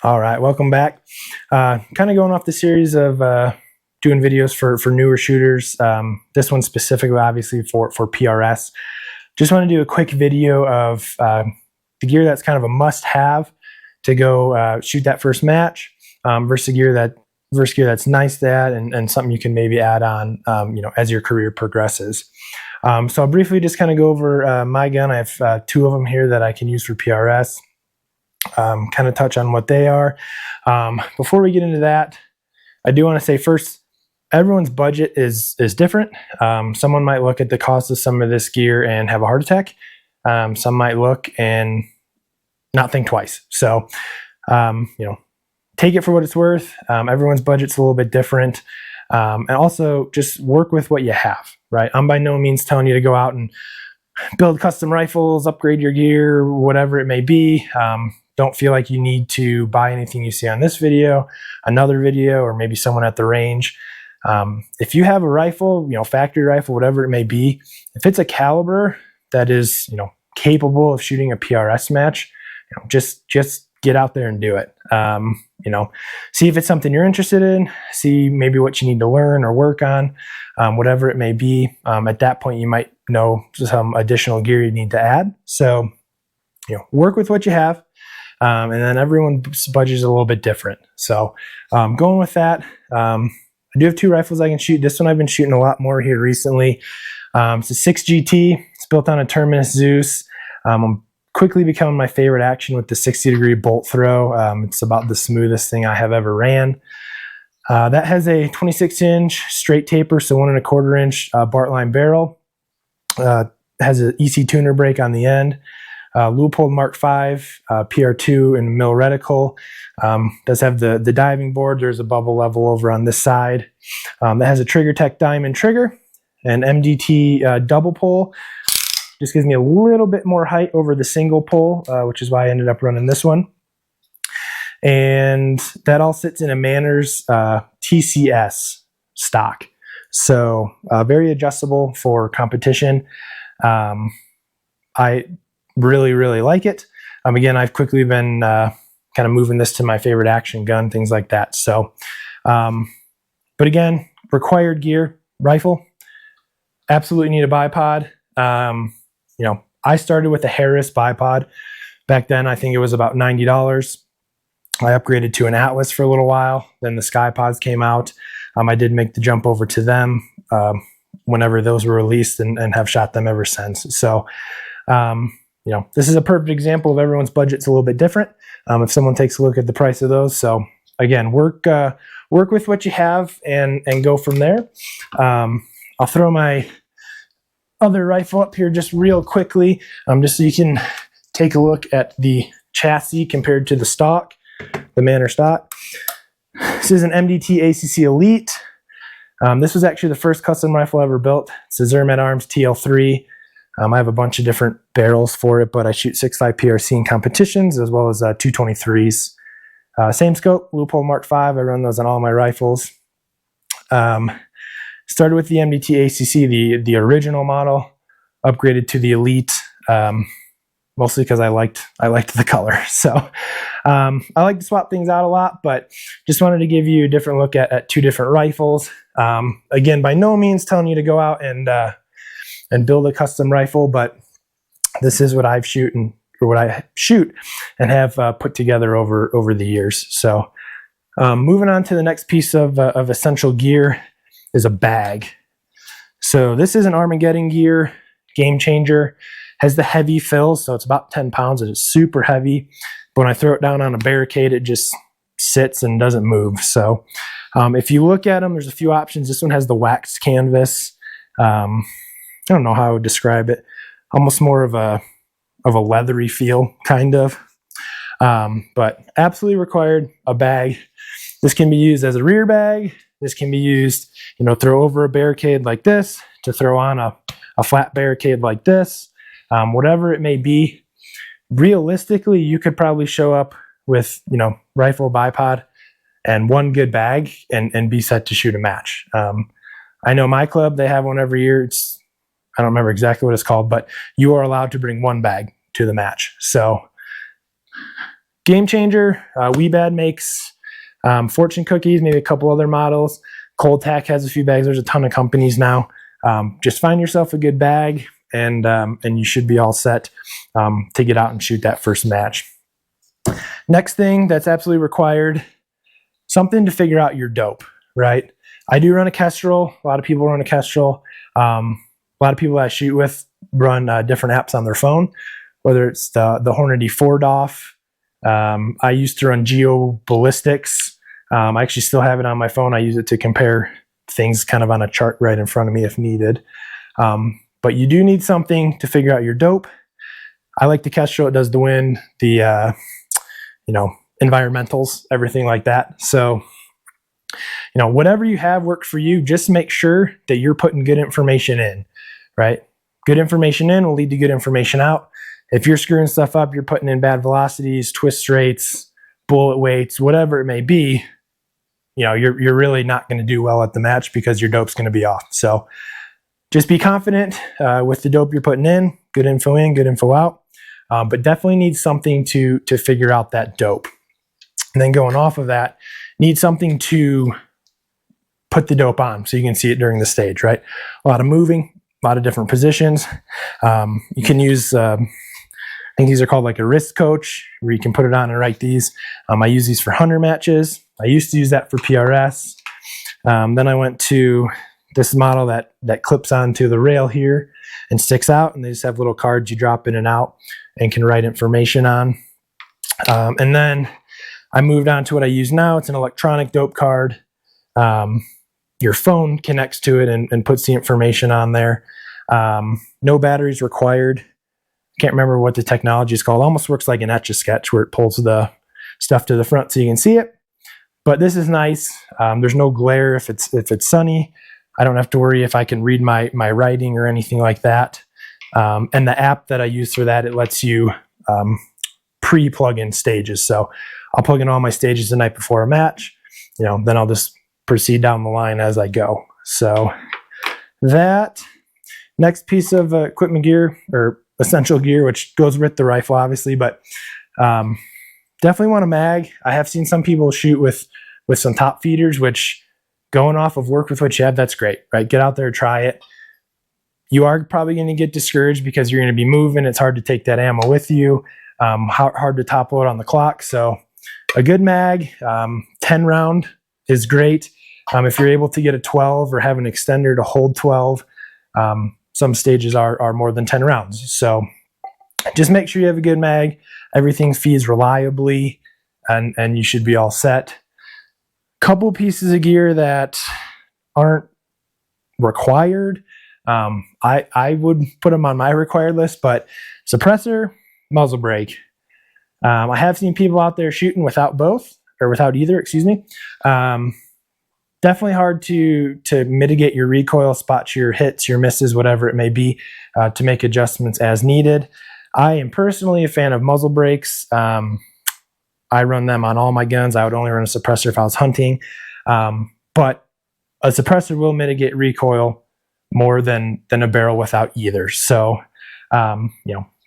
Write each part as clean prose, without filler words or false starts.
All right, welcome back. Kind of going off the series of doing videos for newer shooters. This one specifically, obviously, for PRS. Just want to do a quick video of the gear that's kind of a must-have to go shoot that first match versus gear that's nice to add and something you can maybe add on, as your career progresses. So I'll briefly just kind of go over my gun. I have two of them here that I can use for PRS. Kind of touch on what they are. Before we get into that, I do want to say first, everyone's budget is different. Someone might look at the cost of some of this gear and have a heart attack. Some might look and not think twice. So, take it for what it's worth. Everyone's budget's a little bit different. And also just work with what you have, right? I'm by no means telling you to go out and build custom rifles, upgrade your gear, whatever it may be. Don't feel like you need to buy anything you see on this video, another video, or maybe someone at the range. If you have a rifle, factory rifle, whatever it may be, if it's a caliber that is, capable of shooting a PRS match, just get out there and do it. See if it's something you're interested in, see maybe what you need to learn or work on, whatever it may be. At that point, you might know some additional gear you need to add. So, work with what you have. And then everyone's budget is a little bit different. So going with that, I do have two rifles I can shoot. This one I've been shooting a lot more here recently. It's a 6GT. It's built on a Terminus Zeus. I'm quickly becoming my favorite action with the 60-degree bolt throw. It's about the smoothest thing I have ever ran. That has a 26-inch straight taper, so 1 1/4-inch Bartline barrel. Has an EC tuner brake on the end. Leupold Mark V, PR2 and mill reticle. Does have the diving board. There's a bubble level over on this side. That has a Trigger Tech diamond trigger, and MDT double pull. Just gives me a little bit more height over the single pull, which is why I ended up running this one. And that all sits in a Manners TCS stock. So very adjustable for competition. I really like it. Again, I've quickly been kind of moving this to my favorite action gun, things like that. So, but again, required gear, rifle, absolutely need a bipod. I started with a Harris bipod. Back then, I think it was about $90. I upgraded to an Atlas for a little while. Then the SkyPods came out. I did make the jump over to them whenever those were released and have shot them ever since. So, this is a perfect example of everyone's budget's a little bit different. If someone takes a look at the price of those. So again, work with what you have and go from there. I'll throw my other rifle up here just real quickly, just so you can take a look at the chassis compared to the stock, the Manor stock. This is an MDT ACC Elite. This was actually the first custom rifle I ever built. It's a Zermatt Arms TL3. I have a bunch of different barrels for it, but I shoot 6.5 PRC in competitions as well as 223s. Same scope, Leupold Mark V. I run those on all my rifles. Started with the MDT ACC, the original model, upgraded to the Elite, mostly because I liked the color. So I like to swap things out a lot, but just wanted to give you a different look at two different rifles. Again, by no means telling you to go out and build a custom rifle, but this is what I shoot and have put together over the years. So moving on to the next piece of essential gear is a bag. So this is an Armageddon gear, game changer. Has the heavy fill, so it's about 10 pounds. It's super heavy. But when I throw it down on a barricade, it just sits and doesn't move. So if you look at them, there's a few options. This one has the waxed canvas. I don't know how I would describe it. Almost more of a leathery feel, kind of. But absolutely required a bag. This can be used as a rear bag. This can be used, throw over a barricade like this, to throw on a flat barricade like this. Whatever it may be. Realistically, you could probably show up with, rifle, bipod, and one good bag and be set to shoot a match. I know my club, they have one every year. I don't remember exactly what it's called, but you are allowed to bring one bag to the match. So Game Changer, Weebad makes fortune cookies, maybe a couple other models. Cold Tack has a few bags. There's a ton of companies now. Just find yourself a good bag, and you should be all set to get out and shoot that first match. Next thing that's absolutely required, something to figure out your dope, right? I do run a Kestrel. A lot of people run a Kestrel. A lot of people I shoot with run different apps on their phone, whether it's the Hornady 4DOF. I used to run Geo Ballistics. I actually still have it on my phone. I use it to compare things kind of on a chart right in front of me if needed. But you do need something to figure out your dope. I like the Kestrel. It does the wind, the environmentals, everything like that. So, whatever you have work for you, just make sure that you're putting good information in, right? Good information in will lead to good information out. If you're screwing stuff up, you're putting in bad velocities, twist rates, bullet weights, whatever it may be, you're really not going to do well at the match because your dope's going to be off. So just be confident with the dope you're putting in, good info out, but definitely need something to figure out that dope. And then going off of that, need something to put the dope on so you can see it during the stage, right? A lot of moving, a lot of different positions. You can use, I think these are called like a wrist coach, where you can put it on and write these. I use these for hunter matches. I used to use that for PRS. Then I went to this model that clips onto the rail here and sticks out, and they just have little cards you drop in and out and can write information on. And then I moved on to what I use now. It's an electronic dope card. Your phone connects to it and puts the information on there. No batteries required. Can't remember what the technology is called. Almost works like an Etch-a-Sketch, where it pulls the stuff to the front so you can see it. But this is nice. There's no glare if it's sunny. I don't have to worry if I can read my writing or anything like that. And the app that I use for that, it lets you pre-plug in stages. So I'll plug in all my stages the night before a match. Then I'll just proceed down the line as I go. So that next piece of equipment gear, or essential gear, which goes with the rifle obviously, but definitely want a mag. I have seen some people shoot with some top feeders, which, going off of work with what you have, that's great, right? Get out there, try it. You are probably going to get discouraged because you're going to be moving. It's hard to take that ammo with you. Hard to top load on the clock. So a good mag, 10 round is great. If you're able to get a 12 or have an extender to hold 12, some stages are more than 10 rounds. So just make sure you have a good mag. Everything feeds reliably, and you should be all set. Couple pieces of gear that aren't required. I would put them on my required list, but suppressor, muzzle brake. I have seen people out there shooting without both, or without either, excuse me. Definitely hard to mitigate your recoil, spot your hits, your misses, whatever it may be, to make adjustments as needed. I am personally a fan of muzzle brakes. I run them on all my guns. I would only run a suppressor if I was hunting. But a suppressor will mitigate recoil more than a barrel without either. So,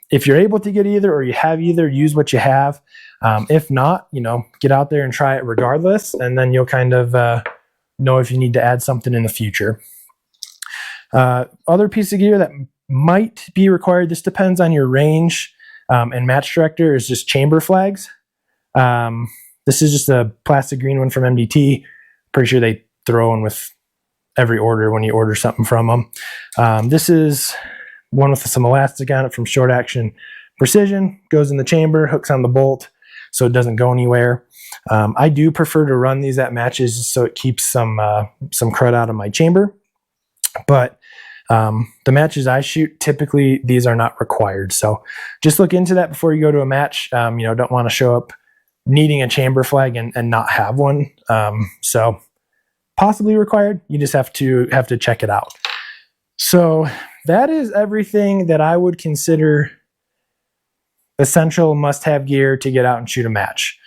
if you're able to get either, or you have either, use what you have. If not, get out there and try it regardless, and then you'll kind of know if you need to add something in the future. Other piece of gear that might be required, this depends on your range and match director, is just chamber flags. This is just a plastic green one from MDT. Pretty sure they throw one with every order when you order something from them. This is one with some elastic on it from Short Action Precision. Goes in the chamber, hooks on the bolt, so it doesn't go anywhere. I do prefer to run these at matches so it keeps some crud out of my chamber. But the matches I shoot, typically these are not required. So just look into that before you go to a match. Don't want to show up needing a chamber flag and not have one. So possibly required. You just have to check it out. So that is everything that I would consider essential must-have gear to get out and shoot a match.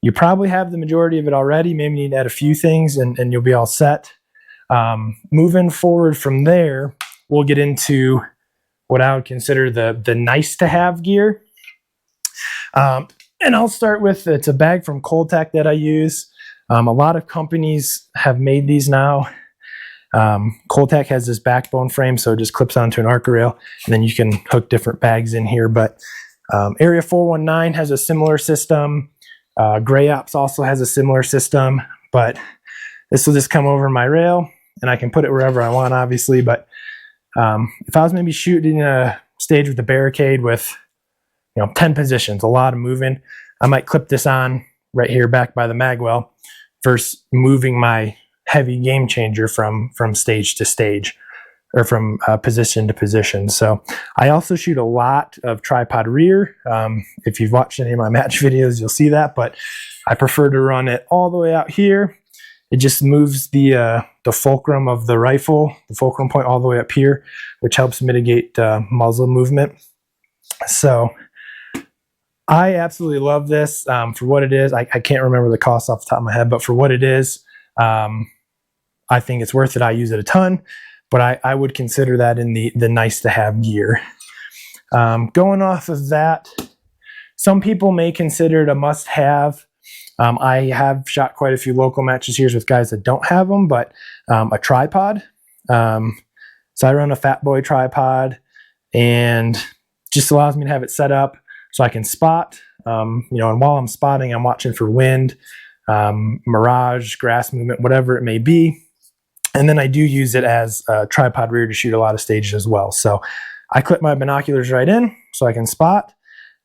You probably have the majority of it already. Maybe you need to add a few things and you'll be all set. Moving forward from there, we'll get into what I would consider the nice to have gear. And I'll start with, it's a bag from Tech that I use. A lot of companies have made these now. Tech has this backbone frame, so it just clips onto an Arca rail, and then you can hook different bags in here. But Area 419 has a similar system. Gray Ops also has a similar system, but this will just come over my rail, and I can put it wherever I want, obviously. But if I was maybe shooting a stage with a barricade with 10 positions, a lot of moving, I might clip this on right here back by the mag well versus moving my heavy game changer from stage to stage, or from position to position. So I also shoot a lot of tripod rear. If you've watched any of my match videos, you'll see that, but I prefer to run it all the way out here. It just moves the fulcrum of the rifle, the fulcrum point, all the way up here, which helps mitigate muzzle movement. So I absolutely love this for what it is. I can't remember the cost off the top of my head, but for what it is, I think it's worth it. I use it a ton, but I would consider that in the nice to have gear. Going off of that, some people may consider it a must have. I have shot quite a few local matches here with guys that don't have them, but a tripod. So I run a Fat Boy tripod, and just allows me to have it set up so I can spot, and while I'm spotting, I'm watching for wind, mirage, grass movement, whatever it may be. And then I do use it as a tripod rear to shoot a lot of stages as well. So I clip my binoculars right in so I can spot.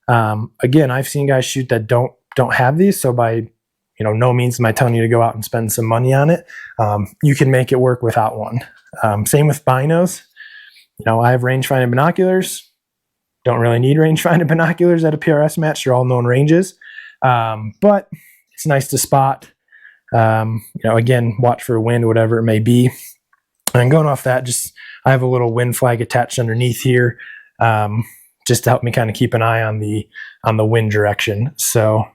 Again, I've seen guys shoot that don't have these. So by no means am I telling you to go out and spend some money on it. You can make it work without one. Same with binos. I have range-finding binoculars. Don't really need range-finding binoculars at a PRS match. They're all known ranges. But it's nice to spot. Again, watch for wind, whatever it may be. And going off that, I have a little wind flag attached underneath here, just to help me kind of keep an eye on the wind direction. So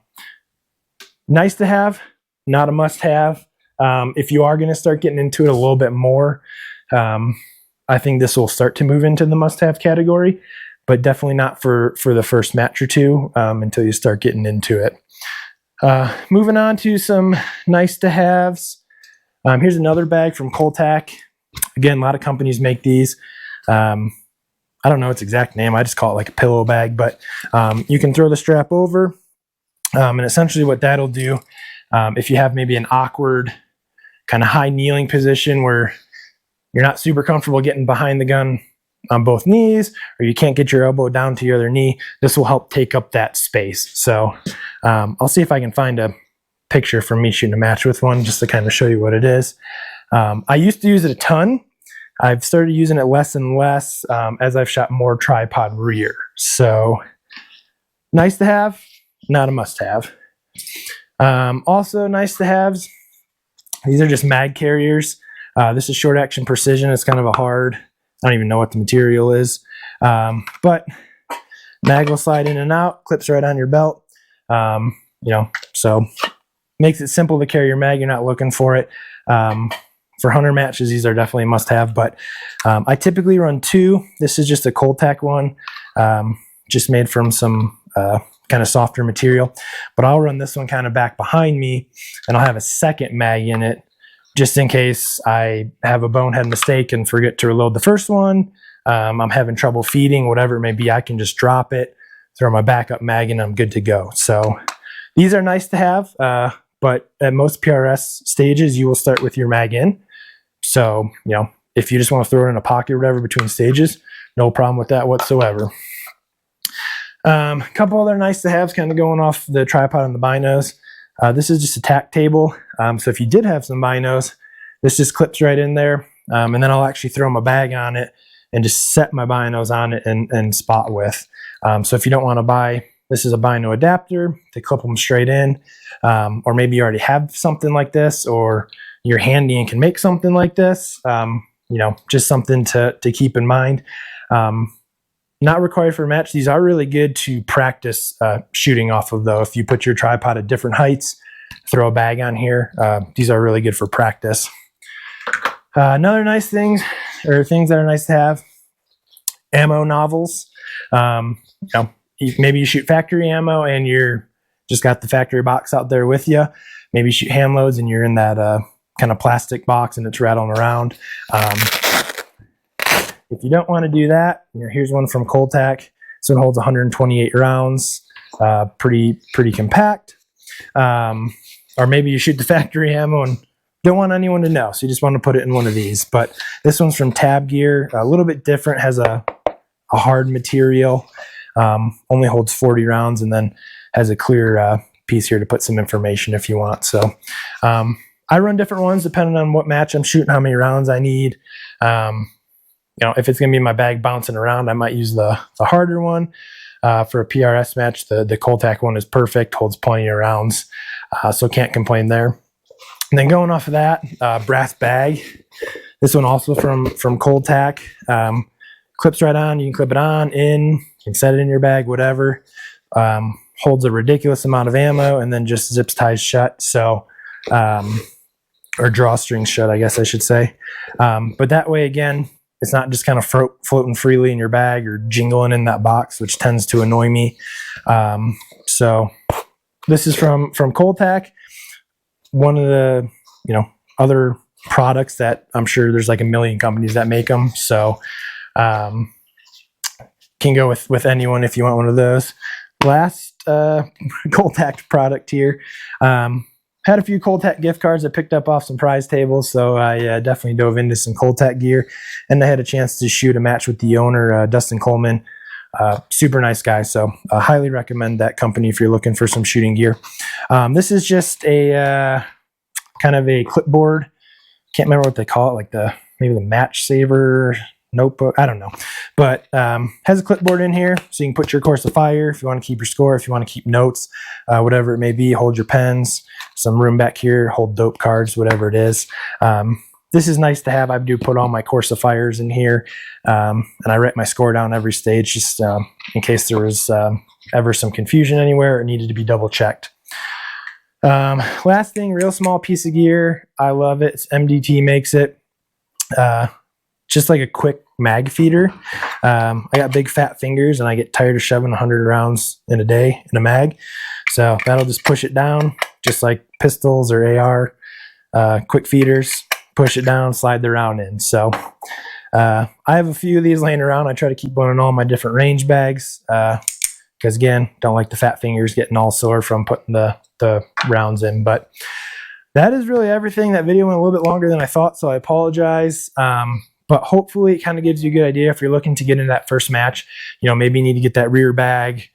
nice to have, not a must have. If you are going to start getting into it a little bit more, I think this will start to move into the must have category, but definitely not for the first match or two until you start getting into it. Moving on to some nice to haves. Here's another bag from Tech. Again, a lot of companies make these. I don't know its exact name. I just call it like a pillow bag, but you can throw the strap over. And essentially what that'll do, if you have maybe an awkward kind of high kneeling position where you're not super comfortable getting behind the gun on both knees, or you can't get your elbow down to your other knee, this will help take up that space. So I'll see if I can find a picture from me shooting a match with one just to kind of show you what it is. I used to use it a ton. I've started using it less and less as I've shot more tripod rear. So nice to have, not a must have. Also nice to haves, these are just mag carriers. This is short action precision. It's kind of a hard, I don't even know what the material is, but mag will slide in and out, clips right on your belt. So makes it simple to carry your mag. You're not looking for it. For hunter matches, these are definitely a must have, but I typically run two. This is just a Tech one, just made from some kind of softer material, but I'll run this one kind of back behind me, and I'll have a second mag in it just in case I have a bonehead mistake and forget to reload the first one. I'm having trouble feeding, whatever it may be, I can just drop it, throw my backup mag, and I'm good to go. So these are nice to have, but at most PRS stages, you will start with your mag in. So, if you just want to throw it in a pocket or whatever between stages, no problem with that whatsoever. A couple other nice to haves kind of going off the tripod and the binos. This is just a tack table. So if you did have some binos, this just clips right in there. And then I'll actually throw my bag on it and just set my binos on it and spot with. So if you don't want to buy, this is a bino adapter to clip them straight in. Or maybe you already have something like this, or you're handy and can make something like this. Just something to keep in mind. Not required for a match. These are really good to practice shooting off of, though. If you put your tripod at different heights, throw a bag on here. These are really good for practice. Another nice things, or things that are nice to have, ammo novels. Maybe you shoot factory ammo and you're just got the factory box out there with you. Maybe shoot ham loads and you're in that kind of plastic box and it's rattling around. If you don't want to do that, here's one from Coltac. This one holds 128 rounds, pretty compact. Or maybe you shoot the factory ammo and don't want anyone to know, so you just want to put it in one of these. But this one's from Tab Gear, a little bit different, has a hard material, only holds 40 rounds, and then has a clear piece here to put some information if you want. So I run different ones depending on what match I'm shooting, how many rounds I need. If it's going to be my bag bouncing around, I might use the harder one. For a PRS match, the Coltac one is perfect, holds plenty of rounds, so can't complain there. And then going off of that, brass bag. This one also from Coltac. Clips right on. You can clip it on, in. You can set it in your bag, whatever. Holds a ridiculous amount of ammo, and then just zips ties shut. So, or drawstrings shut, I guess I should say. But that way, again, it's not just kind of floating freely in your bag or jingling in that box, which tends to annoy me. So this is from Coltac. One of the other products that I'm sure there's like a million companies that make them. So can go with anyone if you want one of those. Last Coltac product here. Had a few Coltac gift cards I picked up off some prize tables, so I definitely dove into some Coltac gear, and I had a chance to shoot a match with the owner, Dustin Coleman. Super nice guy, so I highly recommend that company if you're looking for some shooting gear. This is just a kind of a clipboard. Can't remember what they call it, like maybe the match saver notebook, I don't know, but has a clipboard in here so you can put your course of fire if you want to keep your score, if you want to keep notes, whatever it may be. Hold your pens, some room back here, hold dope cards, whatever it is. This is nice to have. I do put all my course of fires in here, and I write my score down every stage, just in case there was ever some confusion anywhere or needed to be double checked. Last thing, real small piece of gear. I love it. It's MDT makes it. Just like a quick mag feeder. I got big fat fingers and I get tired of shoving 100 rounds in a day in a mag. So that'll just push it down, just like pistols or AR quick feeders. Push it down, slide the round in. So I have a few of these laying around. I try to keep one in all my different range bags because, again, don't like the fat fingers getting all sore from putting the rounds in. But that is really everything. That video went a little bit longer than I thought, so I apologize. But hopefully it kind of gives you a good idea if you're looking to get into that first match. Maybe you need to get that rear bag,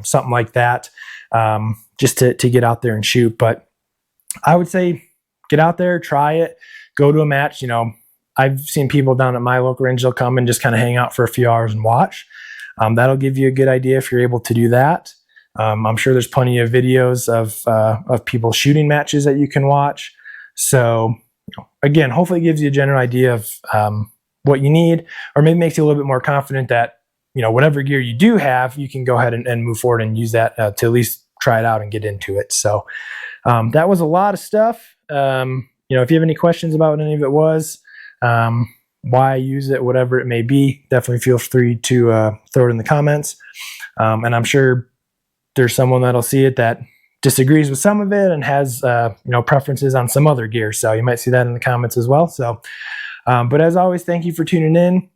something like that, just to get out there and shoot. But I would say get out there, try it, go to a match. I've seen people down at my local range, they'll come and just kind of hang out for a few hours and watch. That'll give you a good idea if you're able to do that. I'm sure there's plenty of videos of people shooting matches that you can watch. So again, hopefully it gives you a general idea of what you need, or maybe makes you a little bit more confident that, whatever gear you do have, you can go ahead and move forward and use that to at least try it out and get into it. So that was a lot of stuff. If you have any questions about what any of it was, why I use it, whatever it may be, definitely feel free to throw it in the comments. And I'm sure there's someone that'll see it that disagrees with some of it and has preferences on some other gear, so you might see that in the comments as well. So but as always, thank you for tuning in.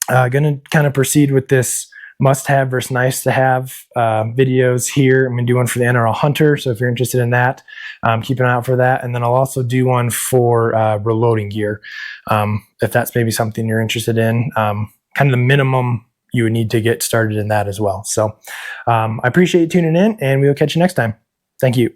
Gonna kind of proceed with this must-have versus nice-to-have videos here. I'm gonna do one for the NRL Hunter, so if you're interested in that, keep an eye out for that. And then I'll also do one for reloading gear, if that's maybe something you're interested in, kind of the minimum you would need to get started in that as well. So I appreciate you tuning in, and we will catch you next time. Thank you.